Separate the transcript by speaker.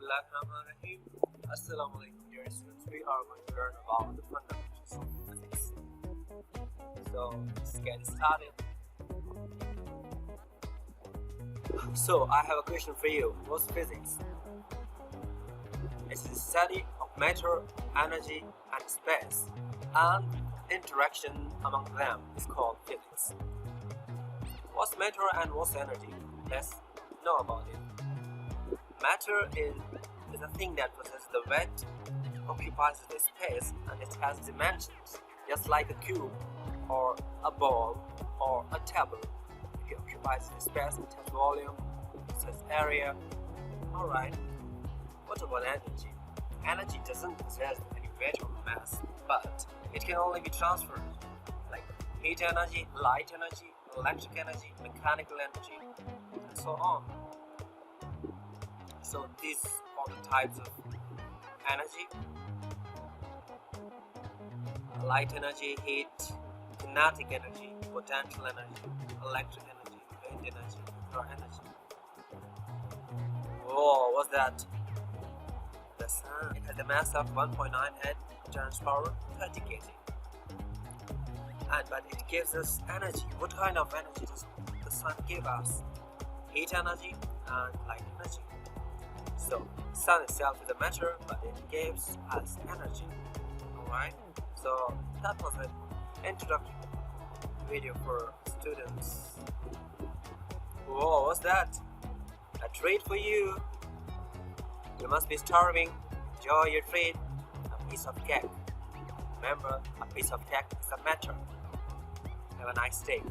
Speaker 1: Bismillahirrahmanirrahim. Assalamu alaikum, dear students. We are going to learn about the fundamentals of physics. So let's get started. So I have a question for you. What's physics? It's the study of matter, energy, and space, and interaction among them is called physics. What's matter and what's energy? Let's know about it. Matter is a thing that possesses the weight, occupies the space, and it has dimensions, just like a cube, or a ball, or a table. It occupies the space, it has volume, it has area. Alright, what about energy? Energy doesn't possess any weight or mass, but it can only be transferred, like heat energy, light energy, electric energy, mechanical energy, and so on. So these are the types of energy: light energy, heat, kinetic energy, potential energy, electric energy, wind energy, nuclear energy. Whoa, what's that? The sun. It has a mass of 1.98 times power 30 kg. But it gives us energy. What kind of energy does the sun give us? Heat energy and light energy. So, sun itself is a matter, but it gives us energy. Alright? So, that was an introductory video for students. Whoa, what's that? A treat for you. You must be starving. Enjoy your treat. A piece of cake. Remember, a piece of cake is a matter. Have a nice day.